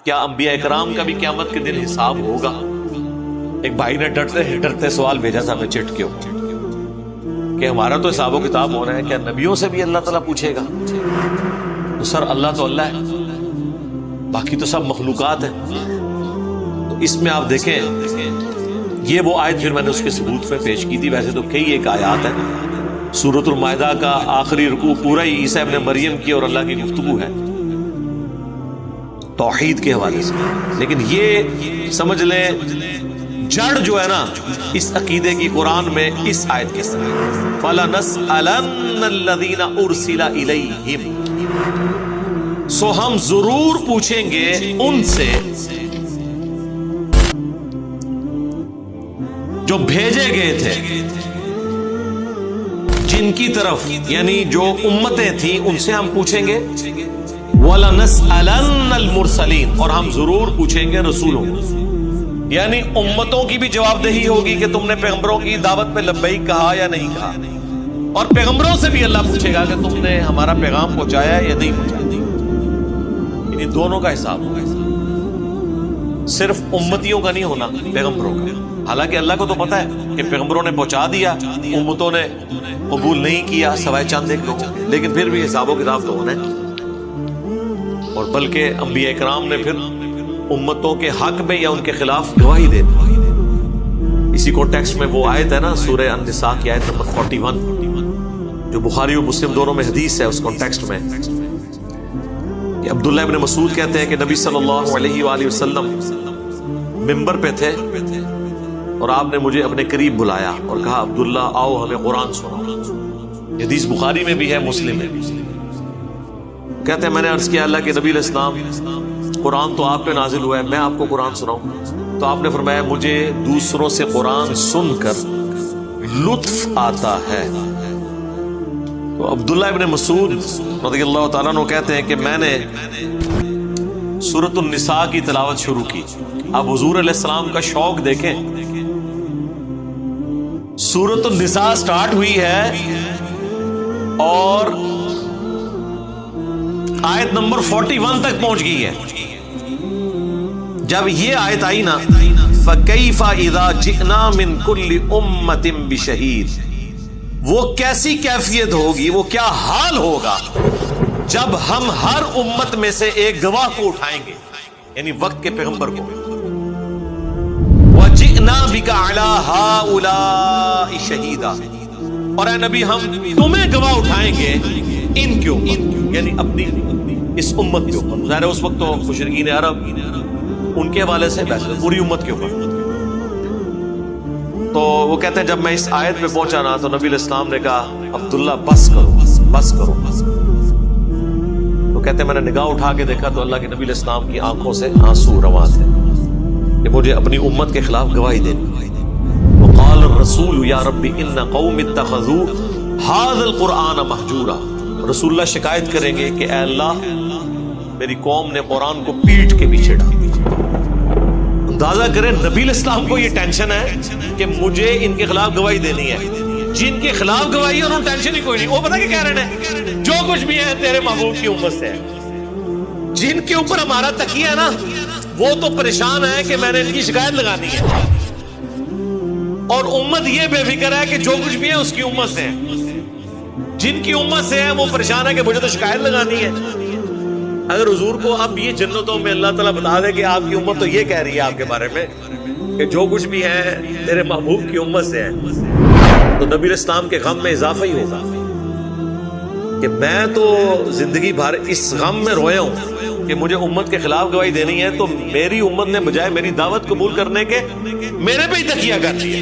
کیا انبیاء اکرام کا بھی قیامت کے دن حساب ہوگا؟ ایک بھائی نے ڈرتے سوال بھیجا تھا ہمیں چٹ کے اوپر کہ ہمارا تو حساب و کتاب ہو رہا ہے، کیا نبیوں سے بھی اللہ تعالیٰ پوچھے گا؟ تو سر اللہ تو اللہ ہے، باقی تو سب مخلوقات ہیں۔ تو اس میں آپ دیکھیں یہ وہ آیت پھر میں نے اس کے ثبوت میں پیش کی تھی۔ ویسے تو کئی ایک آیات ہیں، سورۃ المائدہ کا آخری رکوع پورا ہی عیسیٰ ابن مریم کی اور اللہ کی گفتگو ہے توحید کے حوالے سے، لیکن یہ سمجھ لیں جڑ جو ہے نا اس عقیدے کی قرآن میں اس آیت کے ساتھ فَلَنَسْأَلَنَّ الَّذِينَ أُرْسِلَ إِلَيْهِمْ، سو ہم ضرور پوچھیں گے ان سے جو بھیجے گئے تھے، جن کی طرف یعنی جو امتیں تھیں ان سے ہم پوچھیں گے، وَلَنَسْأَلَنَّ الْمُرْسَلِينَ، اور ہم ضرور پوچھیں گے رسولوں، یعنی امتوں کی بھی جواب دہی ہوگی کہ تم نے پیغمبروں کی دعوت پہ لبیک کہا یا نہیں کہا، اور پیغمبروں سے بھی اللہ پوچھے گا کہ تم نے ہمارا پیغام پہنچایا یا نہیں پہنچایا، یعنی دونوں کا حساب ہوگا، صرف امتیوں کا نہیں ہونا، پیغمبروں کا۔ حالانکہ اللہ کو تو پتا ہے کہ پیغمبروں نے پہنچا دیا، امتوں نے قبول نہیں کیا سوائے چند ایک لوگوں، لیکن پھر بھی حساب و کتاب تو ہونا ہے۔ اور بلکہ انبیاء اکرام نے پھر امتوں کے حق میں یا ان کے خلاف گواہی دے دی۔ اسی کانٹیکسٹ میں وہ آیت ہے نا سورہ النساء کی آیت نمبر 41 جو بخاری و مسلم دونوں میں حدیث ہے، اس کانٹیکسٹ میں کہ عبداللہ ابن مسعود کہتے ہیں کہ نبی صلی اللہ علیہ وآلہ وسلم ممبر پہ تھے اور آپ نے مجھے اپنے قریب بلایا اور کہا عبداللہ آؤ ہمیں قرآن سناؤ۔ یہ حدیث بخاری میں بھی ہے، مسلم میں بھی۔ کہتے ہیں میں نے عرض کیا اللہ کے نبی علیہ السلام قرآن تو آپ پہ نازل ہوا ہے، میں آپ کو قرآن سناؤں؟ تو آپ نے فرمایا مجھے دوسروں سے قرآن سن کر لطف آتا ہے۔ تو عبداللہ ابن مسعود رضی اللہ تعالیٰ عنہ کہتے ہیں کہ میں نے سورۃ النساء کی تلاوت شروع کی۔ اب حضور علیہ السلام کا شوق دیکھیں، سورۃ النساء سٹارٹ ہوئی ہے اور آیت نمبر 41 تک پہنچ گئی ہے۔ جب یہ آیت آئی نا فَكَيْفَ إِذَا جِئْنَا مِن كُلِّ أُمَّةٍ بِشَهِيدٍ، وہ کیسی کیفیت ہوگی، وہ کیا حال ہوگا جب ہم ہر امت میں سے ایک گواہ کو اٹھائیں گے، یعنی وقت کے پیغمبر کو۔ وَجِئْنَا بِكَ عَلَىٰ هَٰؤُلَاءِ شَهِيدًا، اور اے نبی ہم تمہیں گواہ اٹھائیں گے ان کے اوپر، یعنی اپنی اس امت کے اوپر۔ ظاہر ہے اس وقت تو مشرکین عرب ان کے حوالے سے بحث پوری امت کے اوپر۔ تو وہ کہتے ہیں جب میں اس آیت پہ پہنچا نا تو نبی علیہ السلام نے کہا عبداللہ بس کرو بس کرو بس کرو۔ تو کہتے ہیں میں نے نگاہ اٹھا کے دیکھا تو اللہ کے نبی علیہ السلام کی آنکھوں سے آنسو رواں تھے کہ مجھے اپنی امت کے خلاف گواہی دینی۔ وقال الرسول یا رب ان قوم اتخذوا هذا القرآن مہجورا، رسول اللہ شکایت کریں گے کہ اے اللہ میری قوم نے قرآن کو پیٹ کے پیچھے ڈالا۔ اندازہ کریں نبی علیہ السلام کو یہ ٹینشن ہے کہ مجھے ان کے خلاف گواہی دینی ہے، جن کے خلاف گواہی ہے انہوں نے ٹینشن ہی کوئی نہیں، وہ پتہ کیا کہہ رہے ہیں جو کچھ بھی ہے تیرے محبوب کی امت سے ہے۔ جن کے اوپر ہمارا تکیہ ہے نا وہ تو پریشان ہے کہ میں نے ان کی شکایت لگانی ہے، اور امت یہ بے فکر ہے کہ جو کچھ بھی ہے اس کی امت سے ہے۔ جن کی امت سے ہے وہ پریشان ہے کہ مجھے تو شکایت لگانی ہے۔ اگر حضور کو اب یہ جنتوں میں اللہ تعالیٰ بتا دے کہ آپ کی امت تو یہ کہہ رہی ہے آپ کے بارے میں کہ جو کچھ بھی ہے تیرے محبوب کی امت سے ہے، تو نبی علیہ السلام کے غم میں اضافہ ہی ہوگا کہ میں تو زندگی بھر اس غم میں رویا ہوں کہ مجھے امت کے خلاف گواہی دینی ہے، تو میری امت نے بجائے میری دعوت قبول کرنے کے میرے پہ ہی تکیہ کر لیا۔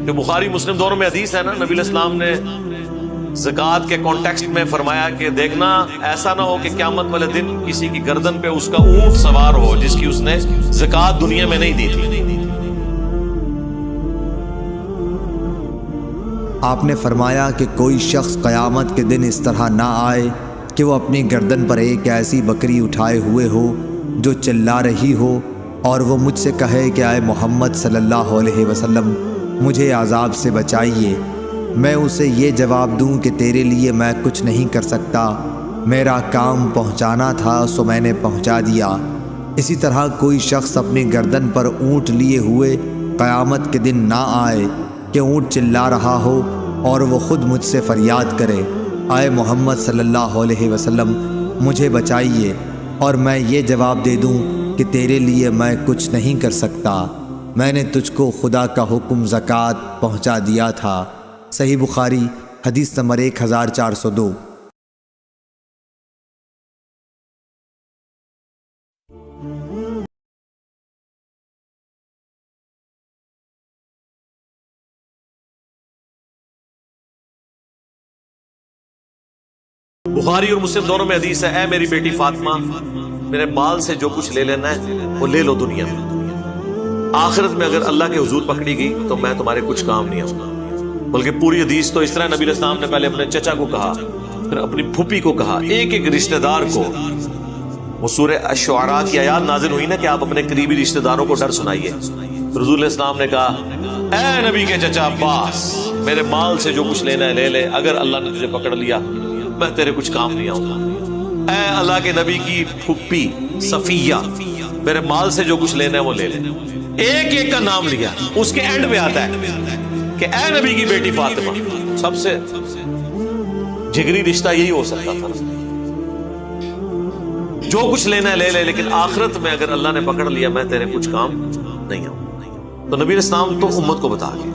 کہ بخاری مسلم دونوں میں حدیث ہے نا، نبی علیہ السلام نے زکوٰۃ کے کانٹیکسٹ میں فرمایا کہ دیکھنا ایسا نہ ہو کہ قیامت والے دن کسی کی گردن پہ اس کا اونٹ سوار ہو جس کی اس نے زکوٰۃ دنیا میں نہیں دی تھی۔ آپ نے فرمایا کہ کوئی شخص قیامت کے دن اس طرح نہ آئے کہ وہ اپنی گردن پر ایک ایسی بکری اٹھائے ہوئے ہو جو چلا رہی ہو اور وہ مجھ سے کہے کہ اے محمد صلی اللہ علیہ وسلم مجھے عذاب سے بچائیے، میں اسے یہ جواب دوں کہ تیرے لیے میں کچھ نہیں کر سکتا، میرا کام پہنچانا تھا سو میں نے پہنچا دیا، اسی طرح کوئی شخص اپنی گردن پر اونٹ لیے ہوئے قیامت کے دن نہ آئے کہ اونٹ چلا رہا ہو اور وہ خود مجھ سے فریاد کرے، اے محمد صلی اللہ علیہ وسلم مجھے بچائیے، اور میں یہ جواب دے دوں کہ تیرے لیے میں کچھ نہیں کر سکتا، میں نے تجھ کو خدا کا حکم زکوٰۃ پہنچا دیا تھا۔ صحیح بخاری حدیث نمبر 1402۔ بخاری اور مسلم دونوں میں حدیث ہے، اے میری بیٹی فاطمہ، میرے مال سے جو کچھ لے لینا ہے وہ لے لو دنیا میں، آخرت میں اگر اللہ کے حضور پکڑی گئی تو میں تمہارے کچھ کام نہیں آؤں گا۔ بلکہ پوری حدیث تو اس طرح نبی علیہ السلام نے پہلے اپنے چچا کو کہا، پھر اپنی پھوپھی کو کہا، ایک ایک رشتہ دار کو۔ وہ سورہ الشعراء کی آیات نازل ہوئی نا کہ آپ اپنے قریبی رشتہ داروں کو ڈر سنائیے۔ رسول علیہ السلام نے کہا، اے نبی کے چچا عباس، میرے مال سے جو کچھ لینا ہے لے لے، اگر اللہ نے تجھے پکڑ لیا میں تیرے کچھ کام نہیں آؤں گا۔ اے اللہ کے نبی کی پھوپھی صفیہ، میرے مال سے جو کچھ لینا ہے وہ لے لے۔ ایک ایک کا نام لیا، اس کے اینڈ پہ آتا ہے کہ اے نبی کی بیٹی فاطمہ۔ سب سے جگری رشتہ یہی ہو سکتا تھا، جو کچھ لینا ہے لے لے، لیکن آخرت میں اگر اللہ نے پکڑ لیا میں تیرے کچھ کام نہیں آؤں۔ تو نبی علیہ السلام تو امت کو بتا گئے۔